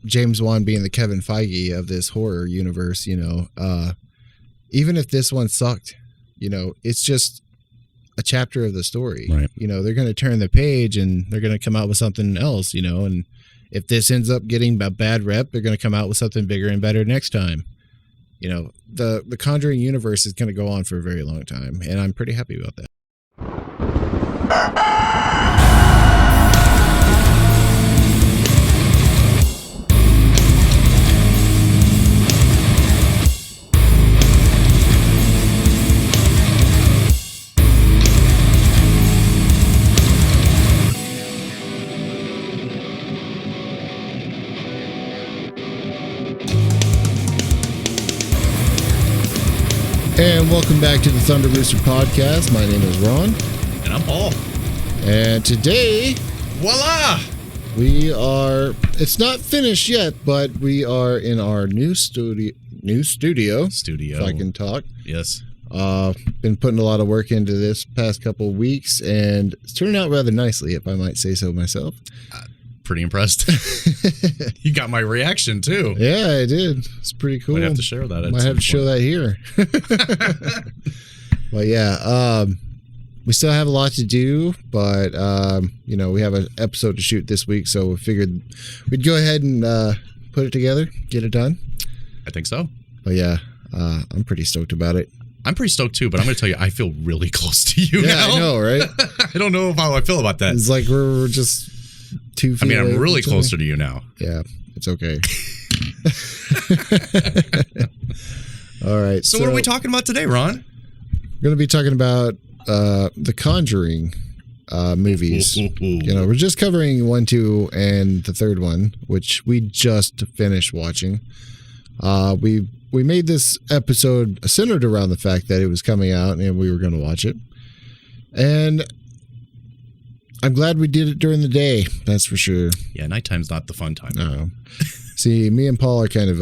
James Wan being the Kevin Feige of this horror universe, even if this one sucked, it's just a chapter of the story. Right. They're going to turn the page and they're going to come out with something else, and if this ends up getting a bad rep, they're going to come out with something bigger and better next time. The Conjuring universe is going to go on for a very long time, and I'm pretty happy about that. And welcome back to the Thunder Rooster Podcast. My name is Ron. And I'm Paul. And today, voila! It's not finished yet, but we are in our new studio. If I can talk. Yes. Been putting a lot of work into this past couple of weeks, and it's turning out rather nicely, if I might say so myself. Pretty impressed. You got my reaction too. Yeah, I did. It's pretty cool. Might have to share that. Might have to show that here. But yeah, we still have a lot to do, but we have an episode to shoot this week, so we figured we'd go ahead and put it together, get it done. I think so. But yeah, I'm pretty stoked about it. I'm pretty stoked too, but I'm going to tell you, I feel really close to you now. Yeah, I know, right? I don't know how I feel about that. It's like we're just 2 feet I'm away really from closer to you now. Yeah, it's okay. All right. So what are we talking about today, Ron? We're going to be talking about the Conjuring movies. We're just covering 1, 2, and the third one, which we just finished watching. We made this episode centered around the fact that it was coming out and we were going to watch it. And I'm glad we did it during the day. That's for sure. Yeah, nighttime's not the fun time. No. See, me and Paul are kind of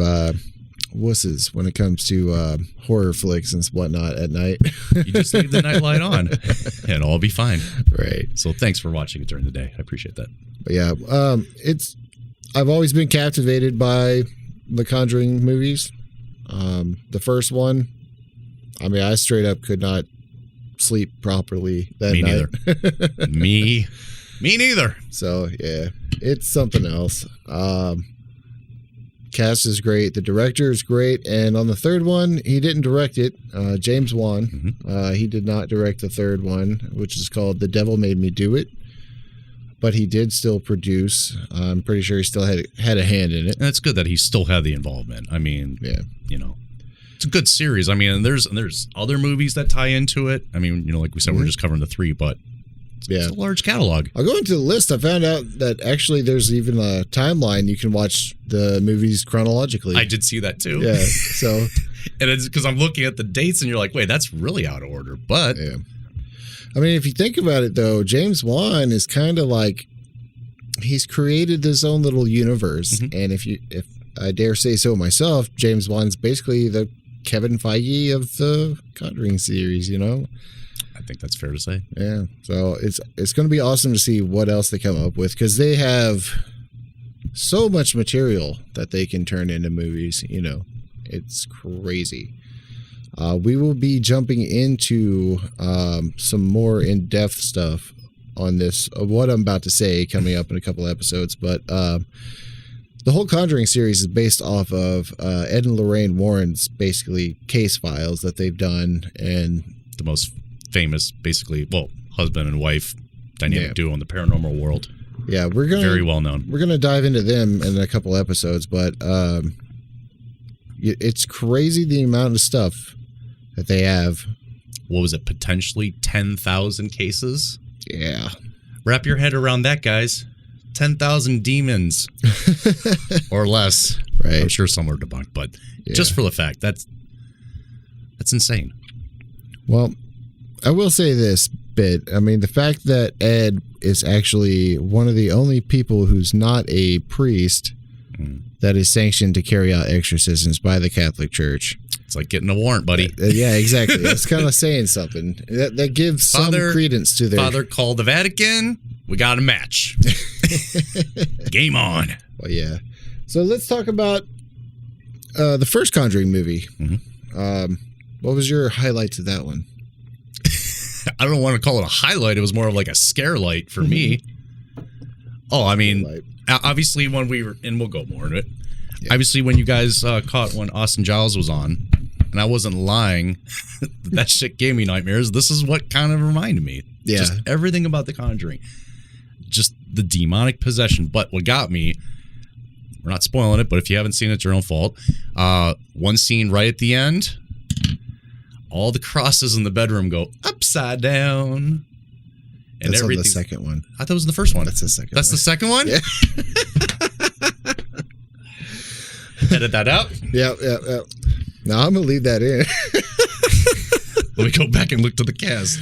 wusses when it comes to horror flicks and whatnot at night. You just leave the night light on and it'll all be fine. Right. So thanks for watching it during the day. I appreciate that. But yeah, I've always been captivated by the Conjuring movies. The first one, I straight up could not sleep properly that Me night. neither. Me neither. So yeah, it's something else. Cast is great. The director is great. And on the third one, he didn't direct it. James Wan. Mm-hmm. He did not direct the third one, which is called The Devil Made Me Do It. But he did still produce. I'm pretty sure he still had a hand in it. And it's good that he still had the involvement. Yeah. It's a good series. And there's other movies that tie into it. Like we said, we're just covering the 3, but it's a large catalog. I'll go into the list. I found out that actually there's even a timeline you can watch the movies chronologically. I did see that too. Yeah. So, and it's because I'm looking at the dates and you're like, wait, that's really out of order. But yeah. If you think about it though, James Wan is kind of like, he's created this own little universe. Mm-hmm. And if I dare say so myself, James Wan's basically the Kevin Feige of the Conjuring series, I think that's fair to say. Yeah. So it's going to be awesome to see what else they come up with, because they have so much material that they can turn into movies. It's crazy. We will be jumping into some more in-depth stuff on this, what I'm about to say, coming up in a couple episodes. But the whole Conjuring series is based off of Ed and Lorraine Warren's basically case files that they've done, and the most famous, basically, husband and wife dynamic duo in the paranormal world. Yeah, we're gonna very well known. We're gonna dive into them in a couple episodes, but it's crazy the amount of stuff that they have. What was it? Potentially 10,000 cases. Yeah. Wrap your head around that, guys. 10,000 demons or less. Right. I'm sure some are debunked, but just for the fact that's insane. Well, I will say this bit. The fact that Ed is actually one of the only people who's not a priest that is sanctioned to carry out exorcisms by the Catholic Church. It's like getting a warrant, buddy. Yeah, exactly. It's kind of saying something. That gives some credence to their... Father called the Vatican. We got a match. Game on. Well, yeah. So let's talk about the first Conjuring movie. Mm-hmm. What was your highlights of that one? I don't want to call it a highlight. It was more of like a scare light for me. Oh, I mean, obviously when we were, and we'll go more into it. Yeah. Obviously when you guys caught when Austin Giles was on, and I wasn't lying, that shit gave me nightmares. This is what kind of reminded me. Yeah. Just everything about The Conjuring. Just the demonic possession. But what got me, we're not spoiling it, but if you haven't seen it, it's your own fault. One scene right at the end, all the crosses in the bedroom go upside down. And that's on the everything. Second one. I thought it was the first one. That's the second That's one. the second one? Yeah. Edit that out. Yeah. No, I'm going to leave that in. Let me go back and look to the cast.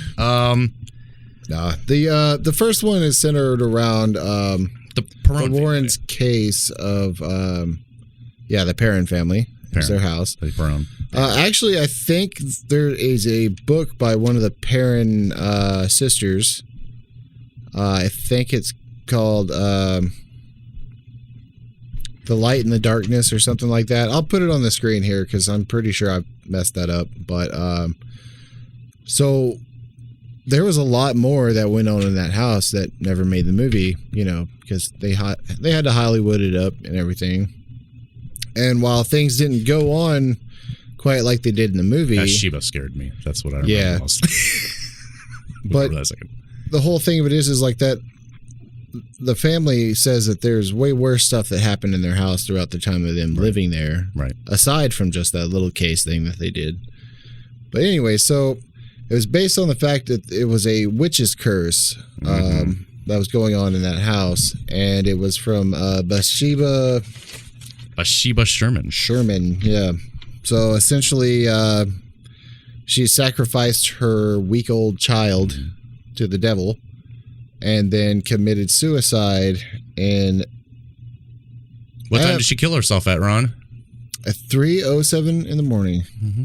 The first one is centered around the Warrens' case of the Perron family. It's their house. Actually, I think there is a book by one of the Perron sisters. I think it's called The Light in the Darkness or something like that. I'll put it on the screen here because I'm pretty sure I've messed that up. But so there was a lot more that went on in that house that never made the movie, because they had to Hollywood it up and everything. And while things didn't go on quite like they did in the movie, Bathsheba scared me. That's what I remember most. But the whole thing of it is like that. The family says that there's way worse stuff that happened in their house throughout the time of them living there, right? Aside from just that little case thing that they did. But anyway, so it was based on the fact that it was a witch's curse that was going on in that house, and it was from Bathsheba Sherman, yeah. So essentially, she sacrificed her week-old child to the devil, and then committed suicide. And what time did she kill herself at, Ron? At 3:07 in the morning. Mm-hmm.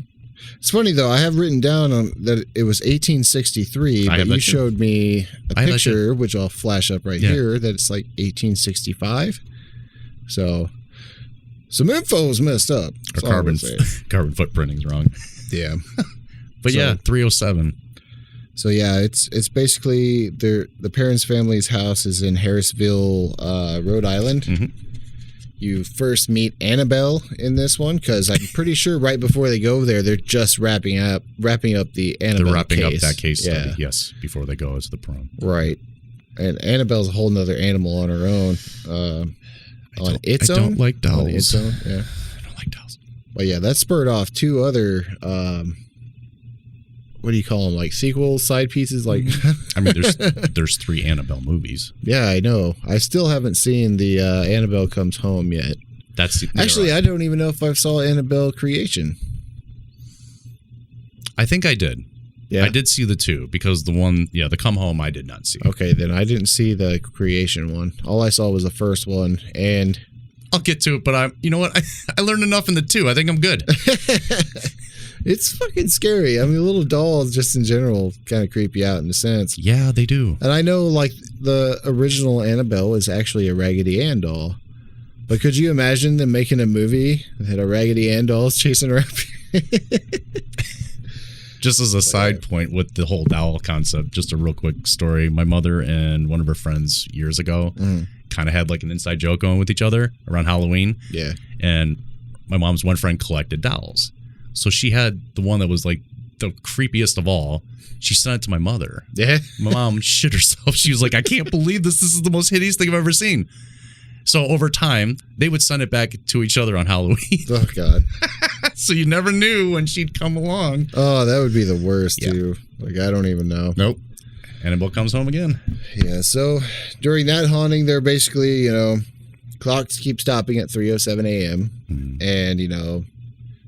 It's funny though. I have written down that it was 1863, but you showed me a picture, which I'll flash up here, that it's like 1865. So some info's messed up. Our carbon footprinting's wrong. Yeah, but 3:07. So yeah, it's basically the Perron's family's house is in Harrisville, Rhode Island. Mm-hmm. You first meet Annabelle in this one because I'm pretty sure right before they go there, they're just wrapping up the Annabelle. They're wrapping case. up that case study, yes, before they go to the prom. Right, and Annabelle's a whole nother animal on her own. On its own, I don't like dolls. On its own, yeah, I don't like dolls. Well, yeah, that spurred off two other. What do you call them? Like sequel side pieces? Like, I mean, there's 3 Annabelle movies. Yeah, I know. I still haven't seen the Annabelle Comes Home yet. Actually, I don't even know if I saw Annabelle Creation. I think I did. Yeah, I did see the 2 because the one, the Come Home, I did not see. Okay, then I didn't see the Creation one. All I saw was the first one, and I'll get to it. But you know what? I learned enough in the 2. I think I'm good. It's fucking scary. I mean, little dolls just in general kind of creep you out in a sense. Yeah, they do. And I know like the original Annabelle was actually a Raggedy Ann doll. But could you imagine them making a movie that a Raggedy Ann doll is chasing around? Just as a side point with the whole doll concept, just a real quick story. My mother and one of her friends years ago kind of had like an inside joke going with each other around Halloween. Yeah. And my mom's one friend collected dolls. So she had the one that was like the creepiest of all. She sent it to my mother. Yeah. My mom shit herself. She was like, I can't believe this. This is the most hideous thing I've ever seen. So over time, they would send it back to each other on Halloween. Oh, God. So you never knew when she'd come along. Oh, that would be the worst, too. Like, I don't even know. Nope. Annabelle Comes Home again. Yeah, so during that haunting, they're basically, clocks keep stopping at 3:07 a.m. And,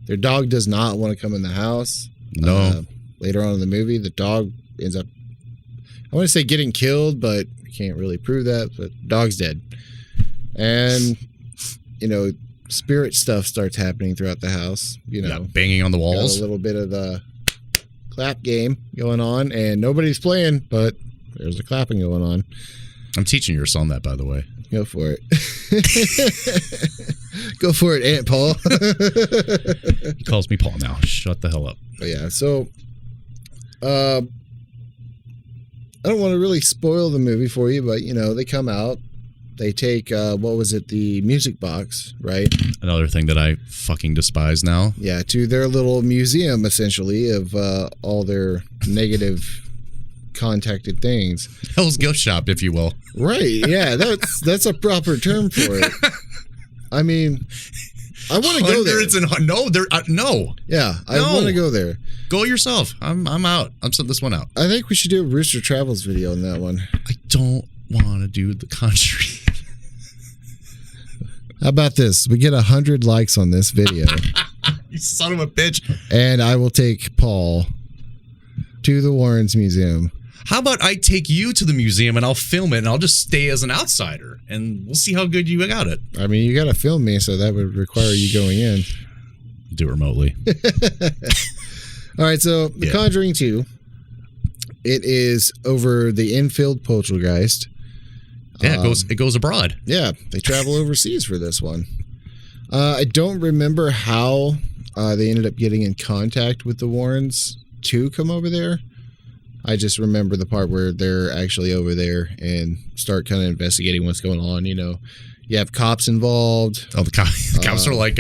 their dog does not want to come in the house. No. Later on in the movie, the dog ends up, I want to say getting killed, but I can't really prove that, but dog's dead. And, spirit stuff starts happening throughout the house. Banging on the walls. Got a little bit of the clap game going on, and nobody's playing, but there's the clapping going on. I'm teaching your son that, by the way. Go for it. Go for it, Aunt Paul. He calls me Paul now. Shut the hell up. But yeah, so I don't want to really spoil the movie for you, but they come out, they take what was it, the music box, right? Another thing that I fucking despise now. Yeah, to their little museum essentially of all their negative contacted things. Hell's Gift Shop, if you will. Right, yeah, that's a proper term for it. I mean, I want to go there. No. Yeah, I want to go there. Go yourself. I'm out. I'm setting this one out. I think we should do a Rooster Travels video on that one. I don't want to do The Conjuring. How about this? We get 100 likes on this video. You son of a bitch. And I will take Paul to the Warrens Museum. How about I take you to the museum and I'll film it and I'll just stay as an outsider and we'll see how good you got it. I mean, you got to film me, so that would require you going in. Do it remotely. All right, so The Conjuring 2. It is over the Enfield poltergeist. Yeah, it goes abroad. Yeah, they travel overseas for this one. I don't remember how they ended up getting in contact with the Warrens to come over there. I just remember the part where they're actually over there and start kind of investigating what's going on. You have cops involved. Oh, the cops are like,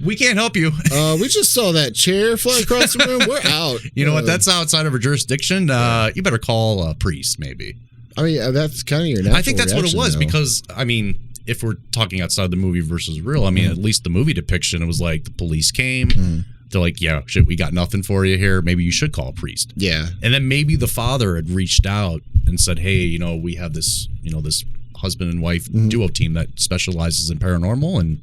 we can't help you. We just saw that chair fly across the room. We're out. You know what? That's outside of our jurisdiction. You better call a priest, maybe. I mean, that's kind of your natural I think that's what it was, though. because, I mean, if we're talking outside the movie versus real, I mean, at least the movie depiction, it was like the police came. They're like, yeah, shit, we got nothing for you here. Maybe you should call a priest. Yeah. And then maybe the father had reached out and said, hey, we have this, this husband and wife duo team that specializes in paranormal. And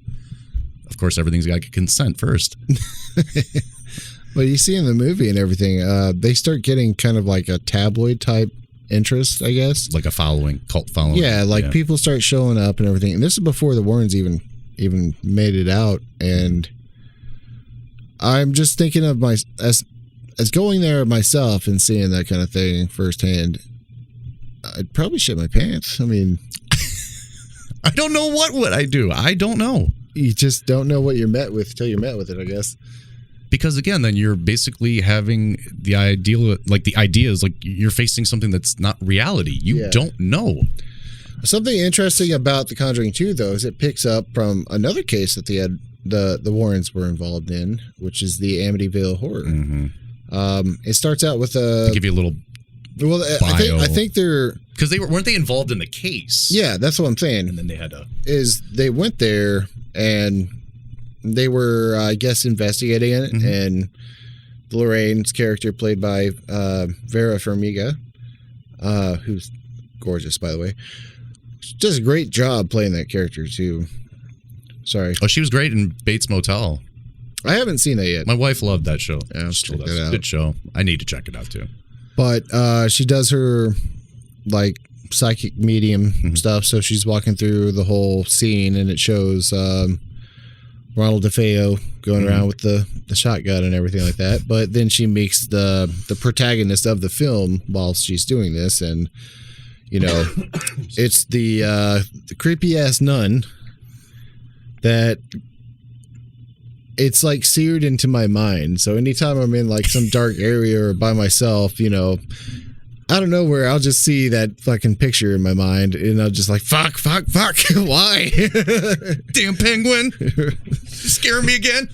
of course, everything's got to get consent first. But you see in the movie and everything, they start getting kind of like a tabloid type interest, I guess. Like a cult following. Yeah, people start showing up and everything. And this is before the Warrens even made it out. And I'm just thinking of as going there myself and seeing that kind of thing firsthand. I'd probably shit my pants. I mean, I don't know what would I do. I don't know. You just don't know what you're met with until you're met with it, I guess. Because again, then you're basically having the idea is like you're facing something that's not reality. You don't know. Something interesting about The Conjuring 2, though, is it picks up from another case that the Warrens were involved in, which is the Amityville Horror. It starts out with to give you a little. Well, I think they're because weren't they involved in the case? Yeah, that's what I'm saying. And then they had to they went there and they were, I guess, investigating it, and Lorraine's character, played by Vera Farmiga, who's gorgeous, by the way, she does a great job playing that character too. Sorry. Oh, she was great in Bates Motel. I haven't seen that yet. My wife loved that show. Yeah, I'll check that out. Good show. I need to check it out too. But she does her like psychic medium stuff. So she's walking through the whole scene, and it shows Ronald DeFeo going around with the shotgun and everything like that. But then she meets the protagonist of the film while she's doing this, and it's the creepy ass nun that it's like seared into my mind. So anytime I'm in like some dark area or by myself, out of nowhere, I'll just see that fucking picture in my mind, and I'll just like, fuck, why? Damn penguin. Scaring me again.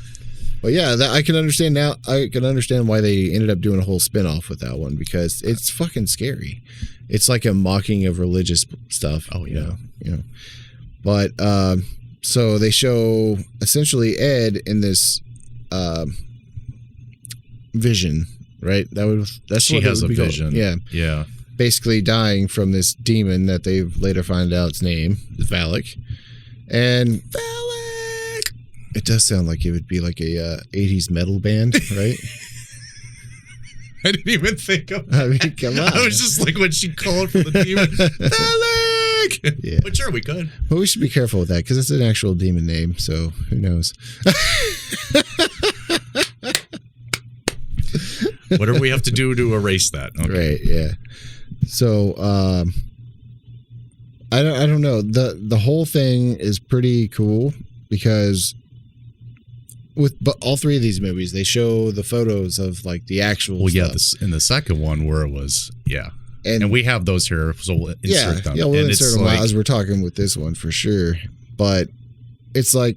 But yeah, I can understand now. I can understand why they ended up doing a whole spinoff with that one, because it's fucking scary. It's like a mocking of religious stuff. Oh, yeah. But so they show essentially Ed in this vision, right? That's she what has a be called. vision. Yeah. Basically dying from this demon that they later find out its name is Valak. And Valak! It does sound like it would be like a 80s metal band, right? I didn't even think of I mean, come on. I was just like when she called for the demon. Valak! Yeah. But sure, we could. But we should be careful with that, because it's an actual demon name, so who knows? Whatever we have to do to erase that. Okay. Right, yeah. So, I don't know. The whole thing is pretty cool because but all three of these movies, they show the photos of like the actual Well, yeah, stuff. in the second one where it was, and we have those here, so we'll insert them. Yeah, we'll and insert them as we're talking with this one for sure. But it's like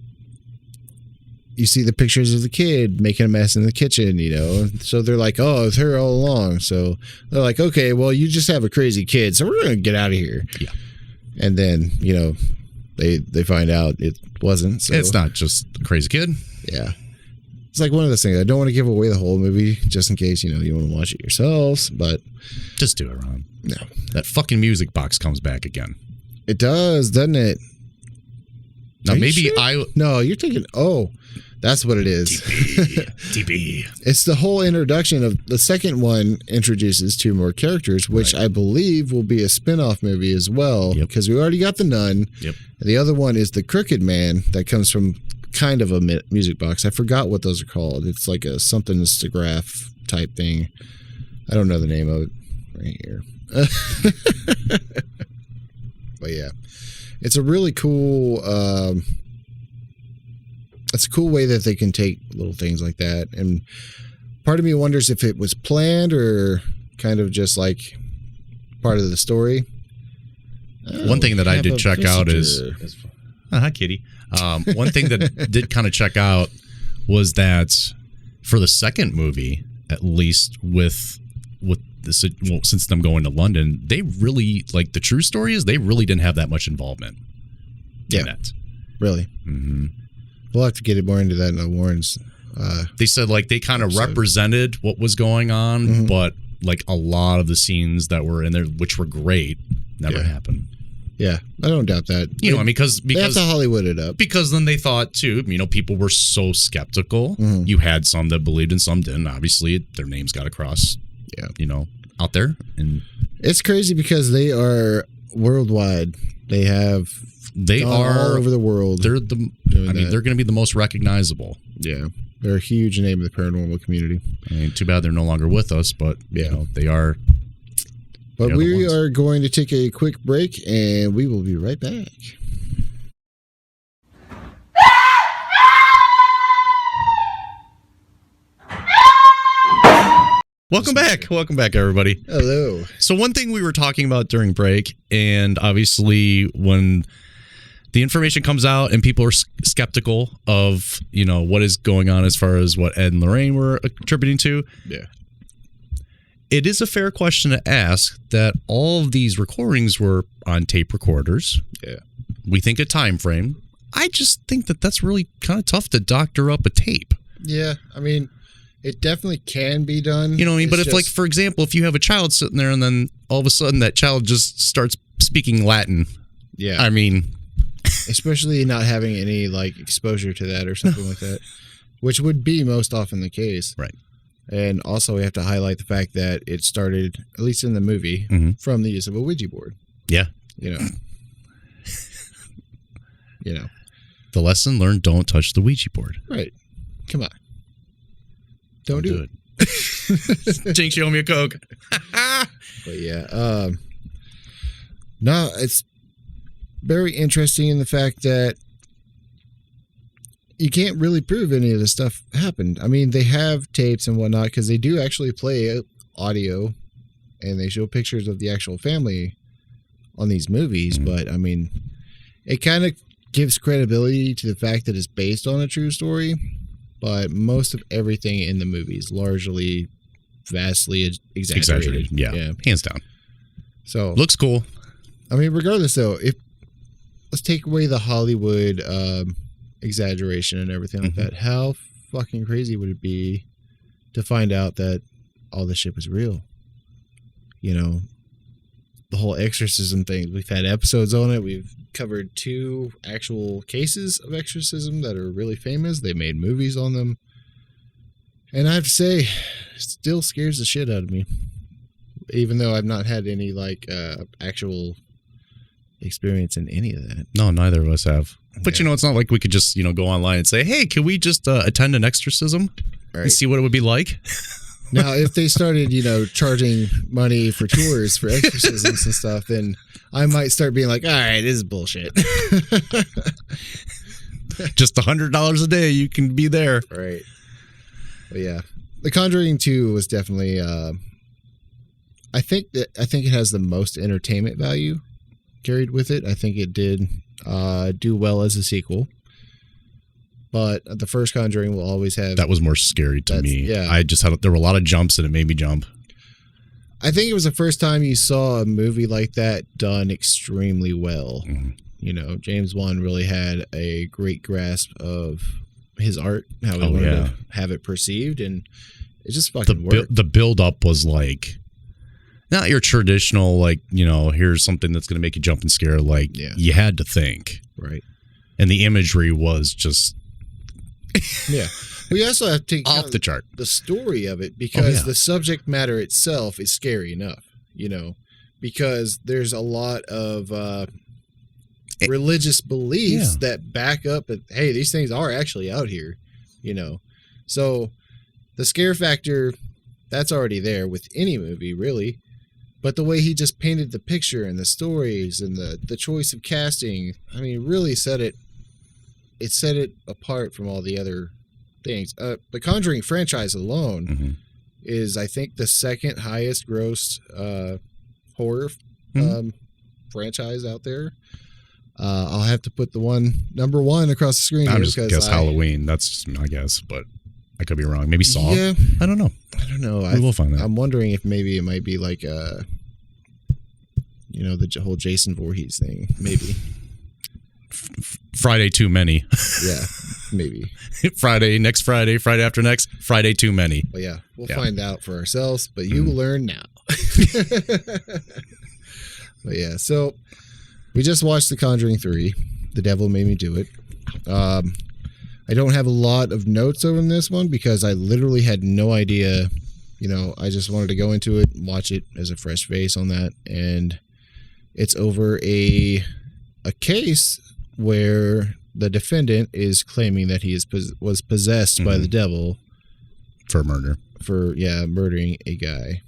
you see the pictures of the kid making a mess in the kitchen, you know. So they're like, "Oh, it's her all along." So they're like, "Okay, well, you just have a crazy kid, so we're gonna get out of here." Yeah. And then they find out it wasn't. So it's not just a crazy kid. Yeah. It's like one of those things. I don't want to give away the whole movie just in case, you want to watch it yourselves, but just do it, Ron. No. That fucking music box comes back again. It does, doesn't it? Now maybe sure? No, you're thinking, that's what it is. DB. It's the whole introduction of the second one introduces 2 more characters, which I believe will be a spin-off movie as well, because we already got the nun. Yep. And the other one is the Crooked Man that comes from kind of a music box. I forgot what those are called. It's like a something Instagraph type thing. I don't know the name of it right here. But yeah, it's a really cool it's a cool way that they can take little things like that. And part of me wonders if it was planned or kind of just like part of the story. One thing that I did check out is hi kitty. One thing that did kind of check out was that for the second movie, at least with this, since them going to London, they really, like, the true story is they really didn't have that much involvement in that. Really? Mm-hmm. We'll have to get more into that in the Warrens. They said, like, they kind of represented what was going on, but, like, a lot of the scenes that were in there, which were great, never happened. Yeah, I don't doubt that. Because they have to Hollywood it up. Because then they thought too, people were so skeptical. You had some that believed and some didn't. Obviously, their names got across. Out there, and it's crazy because they are worldwide. They are all over the world. They're they're going to be the most recognizable. Yeah, they're a huge name in the paranormal community. I mean, too bad they're no longer with us, but they are. But we are going to take a quick break, and we will be right back. Welcome back, everybody. Hello. So one thing we were talking about during break, and obviously when the information comes out and people are skeptical of, what is going on as far as what Ed and Lorraine were attributing to. Yeah. It is a fair question to ask that all of these recordings were on tape recorders. Yeah. We think a time frame. I just think that that's really kind of tough to doctor up a tape. Yeah. I mean, it definitely can be done. You know what I mean? But if, like, for example, if you have a child sitting there and then all of a sudden that child just starts speaking Latin. Yeah. I mean. Especially not having any, like, exposure to that or something like that, which would be most often the case. Right. And also we have to highlight the fact that it started, at least in the movie, from the use of a Ouija board. Yeah. The lesson learned, don't touch the Ouija board. Right. Come on. Don't do it. Jinx, you owe me a Coke. But yeah, no, it's very interesting in the fact that you can't really prove any of this stuff happened. I mean, they have tapes and whatnot because they do actually play audio and they show pictures of the actual family on these movies. But I mean, it kind of gives credibility to the fact that it's based on a true story. But most of everything in the movie is largely vastly exaggerated. Yeah, hands down. So looks cool. I mean, regardless though, let's take away the Hollywood exaggeration and everything like that. How fucking crazy would it be to find out that all this shit was real? The whole exorcism thing. We've had episodes on it. We've covered 2 actual cases of exorcism that are really famous. They made movies on them. And I have to say, it still scares the shit out of me. Even though I've not had any, like, actual experience in any of that. No, neither of us have. But, it's not like we could just, go online and say, hey, can we just attend an exorcism and see what it would be like? Now, if they started, charging money for tours for exorcisms and stuff, then I might start being like, all right, this is bullshit. Just $100 a day, you can be there. Right. But yeah, The Conjuring 2 was definitely. I think it has the most entertainment value carried with it. I think it did do well as a sequel. But the first Conjuring will always have... That was more scary to me. Yeah. There were a lot of jumps and it made me jump. I think it was the first time you saw a movie like that done extremely well. Mm-hmm. James Wan really had a great grasp of his art, how he wanted to have it perceived, and it just fucking worked. The build-up was like... Not your traditional, like, here's something that's going to make you jump and scare. Like, you had to think. Right. And the imagery was just... Yeah. We also have to take off the chart the story of it, because the subject matter itself is scary enough, because there's a lot of religious beliefs that back up that, hey, these things are actually out here, So the scare factor, that's already there with any movie, really. But the way he just painted the picture and the stories and the choice of casting, I mean, really set it apart from all the other things. The Conjuring franchise alone is, I think, the second highest grossed horror franchise out there. I'll have to put the number one across the screen. I'm just guess Halloween. That's just my guess, but I could be wrong. Maybe Saw. Yeah, I don't know. We will find out. I'm wondering if maybe it might be like the whole Jason Voorhees thing. Maybe. Friday too many. Yeah, maybe. Next Friday, Friday after next, Friday too many. Well, yeah, we'll find out for ourselves, but you will learn now. But yeah, so we just watched The Conjuring 3. The Devil Made Me Do It. I don't have a lot of notes over this one because I literally had no idea. I just wanted to go into it and watch it as a fresh face on that, and it's over a case where the defendant is claiming that he was possessed by the devil for murder. Murdering a guy.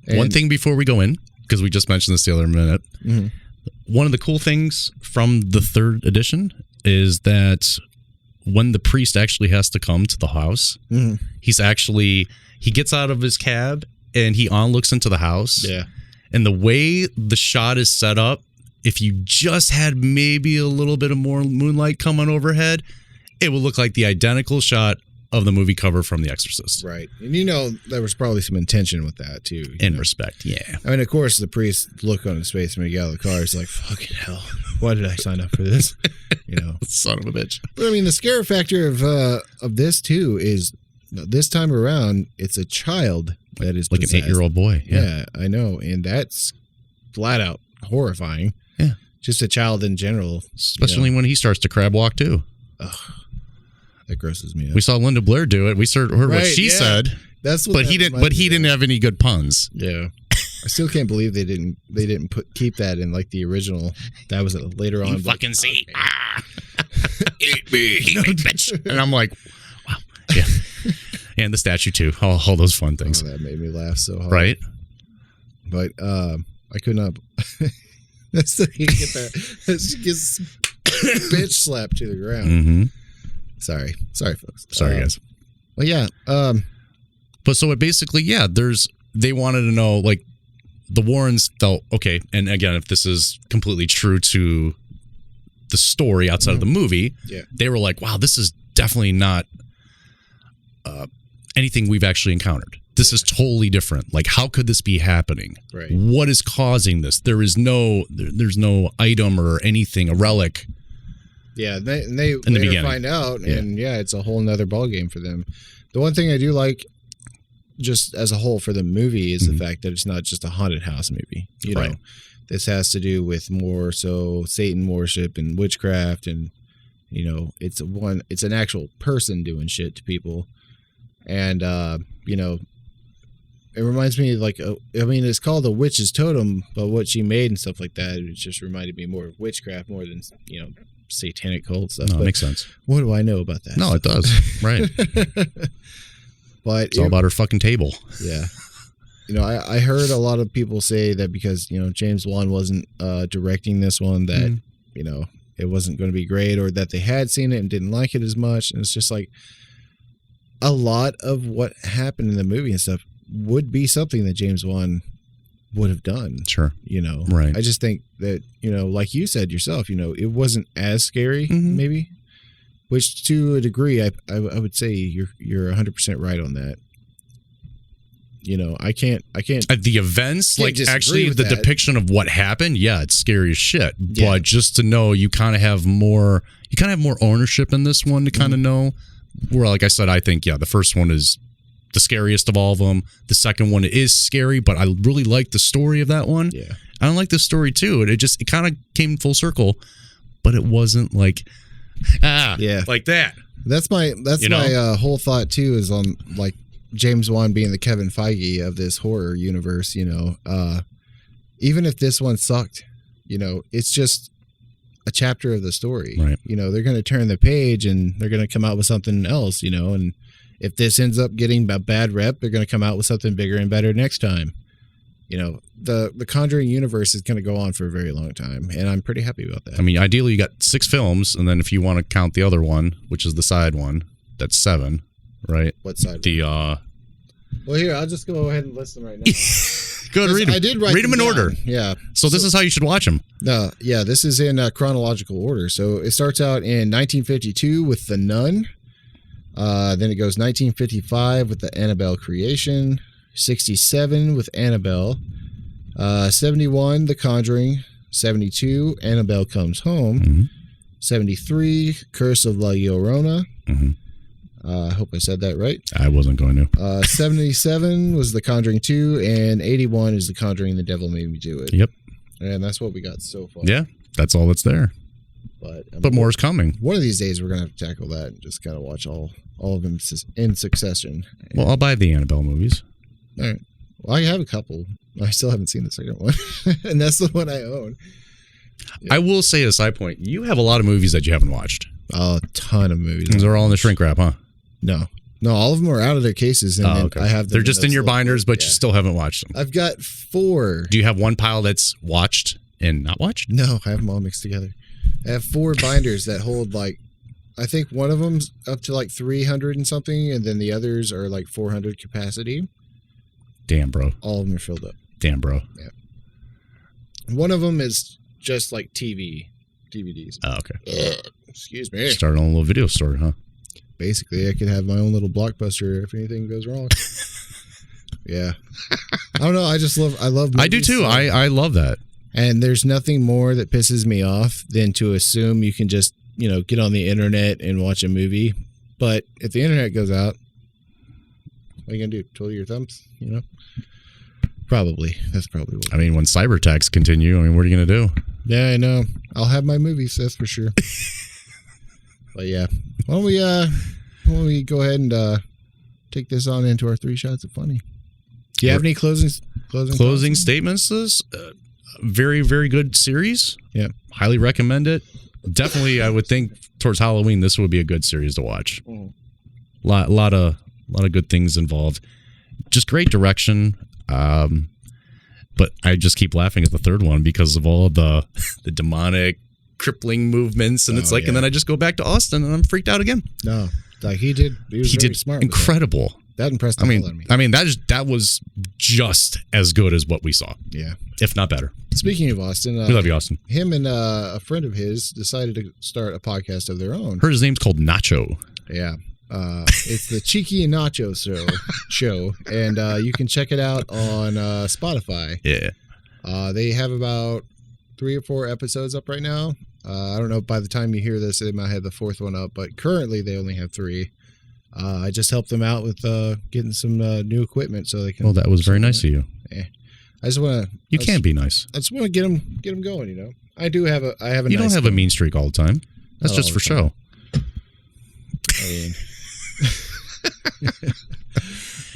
And one thing before we go in, because we just mentioned this the other minute, one of the cool things from the third edition is that when the priest actually has to come to the house, he gets out of his cab and he looks into the house. Yeah. And the way the shot is set up, if you just had maybe a little bit of more moonlight coming overhead, it would look like the identical shot of the movie cover from The Exorcist. Right. And there was probably some intention with that too. In respect, yeah. I mean, of course, the priest look on his face when he got out of the car. He's like, fucking hell, why did I sign up for this? Son of a bitch. But I mean, the scare factor of this too is this time around, it's a child that is like possessed. An 8-year-old boy. Yeah, I know. And that's flat out horrifying. Yeah. Just a child in general. Especially when he starts to crab walk too. Ugh. That grosses me out. We saw Linda Blair do it. We heard what she said. That's what. But he didn't. But he didn't have any good puns. Yeah, I still can't believe they didn't keep that in like the original. That was later on. You fucking see, eat me, bitch. And I'm like, wow, yeah. And the statue too. All those fun things. Oh, that made me laugh so hard. Right. But I could not. I still can't get that. She gets bitch slapped to the ground. Mm-hmm. Sorry, folks. Sorry, guys. Well, yeah. But so it basically, they wanted to know, like, the Warrens felt, okay, and again, if this is completely true to the story outside of the movie, they were like, wow, this is definitely not anything we've actually encountered. This is totally different. Like, how could this be happening? Right. What is causing this? There's no item or anything, a relic. Yeah, they later find out, and it's a whole nother ballgame for them. The one thing I do like, just as a whole for the movie, is the fact that it's not just a haunted house movie. Know, this has to do with more so Satan worship and witchcraft, and it's an actual person doing shit to people, and it reminds me it's called a witch's totem, but what she made and stuff like that, it just reminded me more of witchcraft more than satanic cult stuff. No, it makes sense. What do I know about that? No, it does. Right. But It's all about her fucking table. Yeah. I heard a lot of people say that because, James Wan wasn't directing this one, that, it wasn't going to be great, or that they had seen it and didn't like it as much. And it's just like a lot of what happened in the movie and stuff would be something that James Wan would have done. Sure. Right. I just think that, like you said yourself, it wasn't as scary, maybe, which to a degree, I would say you're 100% right on that. I can't. The events, can't like disagree actually with the that. depiction of what happened, it's scary as shit. Yeah. But just to know, you kind of have more ownership in this one to kind of know. Where, like I said, I think the first one is the scariest of all of them. The second one is scary, but I really like the story of that one. Yeah, I don't like the story too, and it kind of came full circle, but it wasn't like like that. That's my whole thought too, is on like James Wan being the Kevin Feige of this horror universe. Even if this one sucked, it's just a chapter of the story. Right. They're going to turn the page and they're going to come out with something else. And if this ends up getting a bad rep, they're going to come out with something bigger and better next time. The Conjuring universe is going to go on for a very long time, and I'm pretty happy about that. I mean, ideally, you got 6 films, and then if you want to count the other one, which is the side one, that's 7, right? What side? The Well, here, I'll just go ahead and list them right now. Go ahead, read them. I did write read them in down. order. Yeah. So this is how you should watch them. Yeah, this is in chronological order. So it starts out in 1952 with The Nun. Then it goes 1955 with the Annabelle creation. 67 with Annabelle. 71, The Conjuring. 72, Annabelle Comes Home. Mm-hmm. 73, Curse of La Llorona. Mm-hmm. I hope I said that right. I wasn't going to. 77 was The Conjuring 2, and 81 is The Conjuring The Devil Made Me Do It. Yep. And that's what we got so far. Yeah, that's all that's there. But more is coming. One of these days, we're going to have to tackle that and just kind of watch all of them in succession. Well, I'll buy the Annabelle movies. All right. Well, I have a couple. I still haven't seen the second one, and that's the one I own. Yeah. I will say, as a side point, you have a lot of movies that you haven't watched. A ton of movies. They're all in the shrink wrap, huh? No, all of them are out of their cases, and okay. I have them. They're just in your binders, but you still haven't watched them. I've got 4. Do you have one pile that's watched and not watched? No, I have them all mixed together. I have 4 binders that hold I think one of them's up to 300 and something, and then the others are 400 capacity. Damn, bro. All of them are filled up. Damn, bro. Yeah. One of them is just DVDs. Oh, okay. Excuse me. Start on a little video store, huh? Basically, I could have my own little Blockbuster if anything goes wrong. Yeah. I don't know. I love movies. I do too. I love that. And there's nothing more that pisses me off than to assume you can just, get on the internet and watch a movie. But if the internet goes out, what are you going to do? Twiddle your thumbs? Probably. That's probably what. I mean, when cyber attacks continue, what are you going to do? Yeah, I know. I'll have my movies, that's for sure. But yeah. Why don't we go ahead and take this on into our 3 shots of funny? Do you have any closing statements? This very, very good series. Yeah. Highly recommend it. Definitely, I would think towards Halloween, this would be a good series to watch. Lot of good things involved. Just great direction. But I just keep laughing at the third one because of all of the demonic crippling movements, and and then I just go back to Austin and I'm freaked out again. No, he did very smart. Incredible. That impressed the hell out of me. I mean that was just as good as what we saw. Yeah, if not better. Speaking of Austin, we love you, Austin. Him and a friend of his decided to start a podcast of their own. His name's called Nacho. Yeah. It's the Cheeky and Nacho show, and you can check it out on Spotify. Yeah. They have about 3 or 4 episodes up right now. I don't know, by the time you hear this, they might have the 4th one up, but currently they only have 3. I just helped them out with getting some new equipment so they can. Well, that was very nice of you. Yeah. I just want to. You can be nice. I just want to get them going. I do have a. I have a. You nice don't have a mean streak all the time. That's just for show. I mean.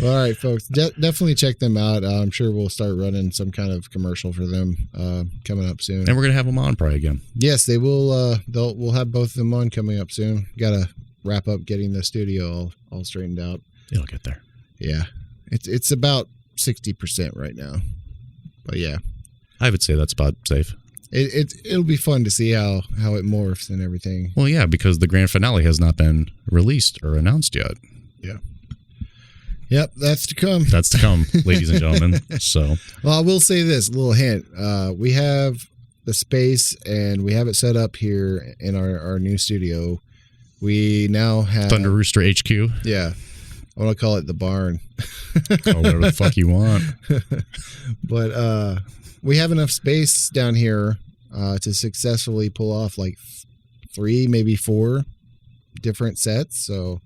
Well, all right, folks. Definitely check them out. I'm sure we'll start running some kind of commercial for them coming up soon. And we're gonna have them on probably again. Yes, they will. We'll have both of them on coming up soon. Got to wrap up getting the studio all straightened out. It'll get there. Yeah, it's about 60% right now. But yeah, I would say that's about safe. It'll be fun to see how it morphs and everything. Well, yeah, because the grand finale has not been released or announced yet. Yeah. Yep, that's to come. That's to come, ladies and gentlemen. So, well, I will say this, a little hint. We have the space and we have it set up here in our new studio. We now have Thunder Rooster HQ. Yeah. I want to call it the barn. Call whatever the fuck you want. But we have enough space down here to successfully pull off like 3, maybe 4 different sets. So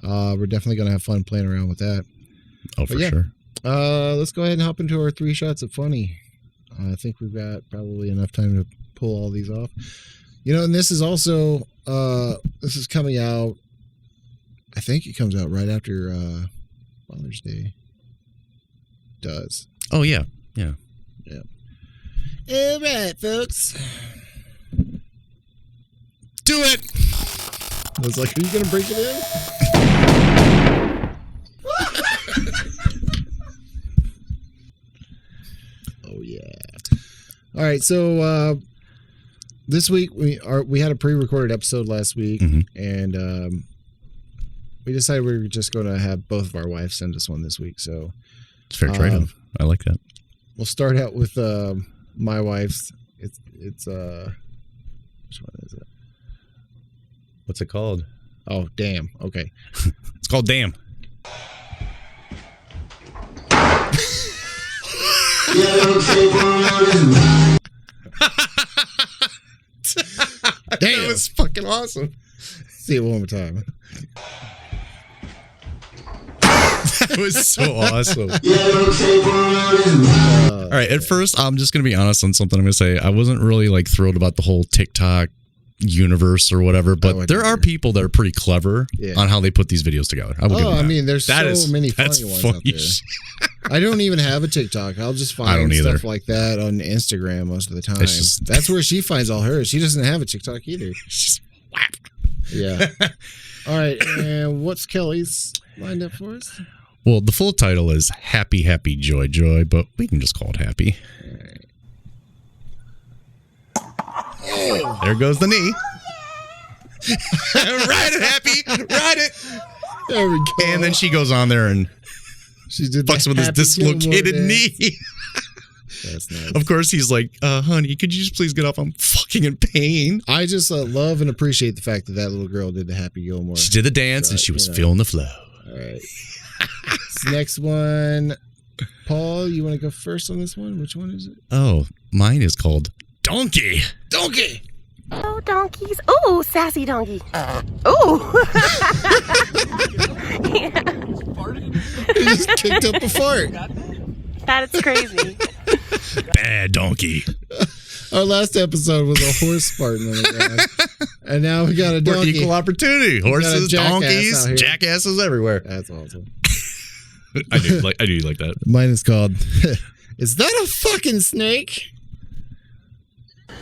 we're definitely going to have fun playing around with that. Oh, for sure. Let's go ahead and hop into our 3 shots of funny. I think we've got probably enough time to pull all these off. You know, and this is also, this is coming out, I think it comes out right after Father's Day. Does. Oh, yeah. Yeah. Yeah. All right, folks. Do it! I was like, are you going to break it in? Oh, yeah. All right, so this week we had a pre-recorded episode last week, and we decided we were just going to have both of our wives send us one this week. So it's fair trade-off. I like that. We'll start out with my wife's. It's which one is it? What's it called? Oh, damn. Okay. It's called Damn. Damn. That was fucking awesome. See it one more time. That was so awesome. All right, at first, I'm just going to be honest on something I'm going to say. I wasn't really like thrilled about the whole TikTok universe or whatever, but there are people that are pretty clever on how they put these videos together. I will give them that. I mean, there's so many funny ones out there. I don't even have a TikTok. I'll just find stuff like that on Instagram most of the time. That's where she finds all hers. She doesn't have a TikTok either. Yeah. All right, and what's Kelly's lined up for us? Well, the full title is Happy, Happy, Joy, Joy, but we can just call it Happy. There goes the knee. Ride it, Happy. Ride it. There we go. And then she goes on there and she did fucks with his dislocated knee. That's nice. Of course, he's like, honey, could you just please get off? I'm fucking in pain. I just love and appreciate the fact that little girl did the Happy Gilmore. She did the dance and she was feeling the flow. All right. This next one. Paul, you want to go first on this one? Which one is it? Oh, mine is called Donkey. Donkey. Oh, donkeys. Oh, sassy donkey. Oh. He just kicked up a fart. That is crazy. Bad donkey. Our last episode was a horse farting on the ground. And now we got a donkey. For equal opportunity. Horses, donkeys, jackasses everywhere. That's awesome. I do like that. Mine is called Is that a fucking snake?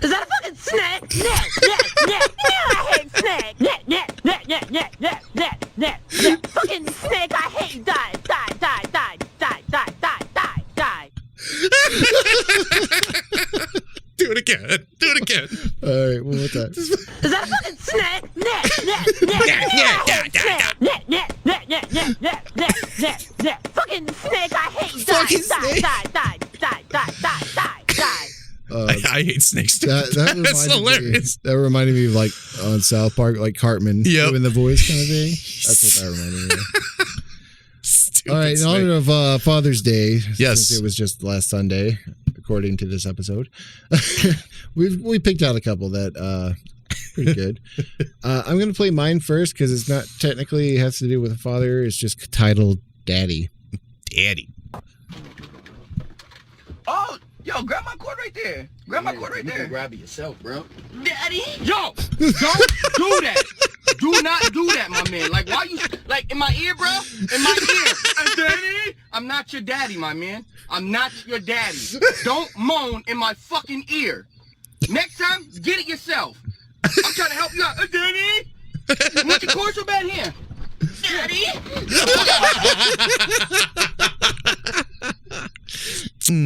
Is that a fucking snake? I hate snake. Fucking snake, I hate. Die. Do it again. All right, one more time. Is that a fucking snake? Fucking snake, I hate. Fucking snake. Die. I hate snakes too. That's hilarious. That reminded me of like on South Park, like Cartman doing the voice kind of thing. That's what that reminded me of. Stupid all right, in honor of Father's Day, yes, since it was just last Sunday, according to this episode, we picked out a couple that pretty good. I'm going to play mine first because it's not technically has to do with a father. It's just titled Daddy. Daddy. Oh, yo, grab my cord right there. Grab my cord right there. You can grab it yourself, bro. Daddy, yo, don't do that. Do not do that, my man. Like, why you, like, in my ear, bro? In my ear. Daddy? I'm not your daddy, my man. I'm not your daddy. Don't moan in my fucking ear. Next time, get it yourself. I'm trying to help you out. Daddy? Want your cord so bad here?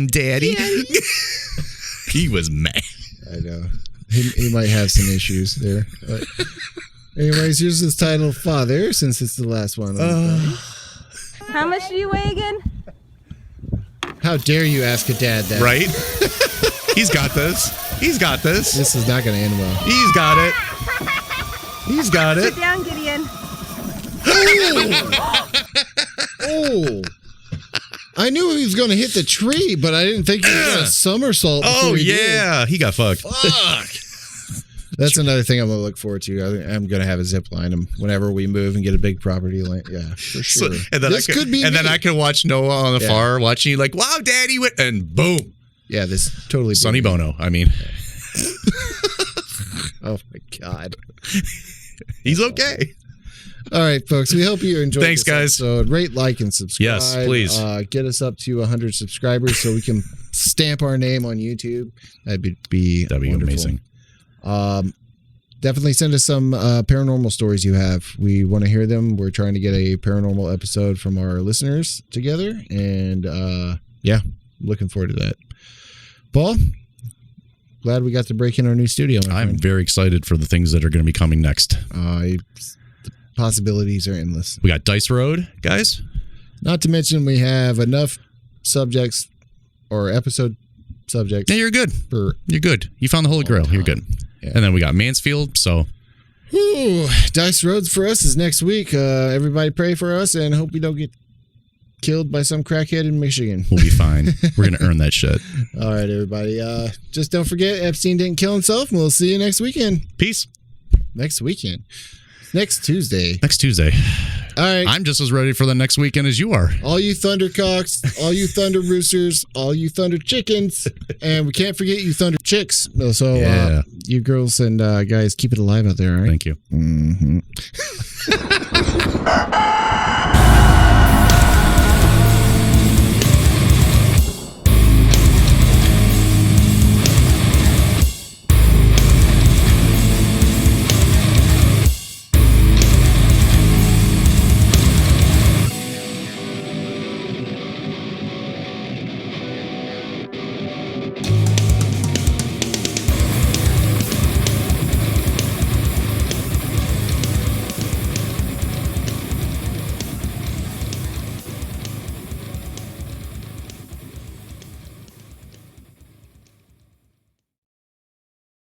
Daddy. He was mad. I know. He might have some issues there. But anyways, here's his title, Father, since it's the last one. How much do you weigh again? How dare you ask a dad that? Right? He's got this. He's got this. This is not going to end well. He's got it. He's got it. Sit down, Gideon. Oh. I knew he was going to hit the tree, but I didn't think he was going to somersault. Oh, he did. yeah. He got fucked. Fuck. That's another thing I'm going to look forward to. I'm going to have a zip line him whenever we move and get a big property line. Yeah, for sure. And then this could be me. then I can watch Noah on the far watching you like, wow, Daddy went, and boom. Yeah, this totally. Sonny Bono. I mean. Oh, my God. He's okay. All right, folks. We hope you enjoyed Thanks, this guys. episode. Rate, like, and subscribe. Yes, please. Get us up to 100 subscribers so we can stamp our name on YouTube. That'd be wonderful. Amazing. Definitely send us some paranormal stories you have. We want to hear them. We're trying to get a paranormal episode from our listeners together. And looking forward to that. Paul, glad we got to break in our new studio. I'm very excited for the things that are going to be coming next. The possibilities are endless. We got Dice Road, guys. Not to mention we have enough subjects or episode subjects. Yeah, you're good. For You're good. You found the Holy Grail. You're good. Yeah. And then we got Mansfield. So Dice Roads for us is next week. Everybody pray for us and hope we don't get killed by some crackhead in Michigan. we'll be fine. We're going to earn that shit. All right, everybody. Just don't forget Epstein didn't kill himself. And we'll see you next weekend. Peace. Next weekend. Next Tuesday. Next Tuesday. All right. I'm just as ready for the next weekend as you are. All you Thundercocks, all you Thunder Roosters, all you Thunder Chickens, and we can't forget you Thunder Chicks. So you girls and guys, keep it alive out there, all right? Thank you. Mm-hmm.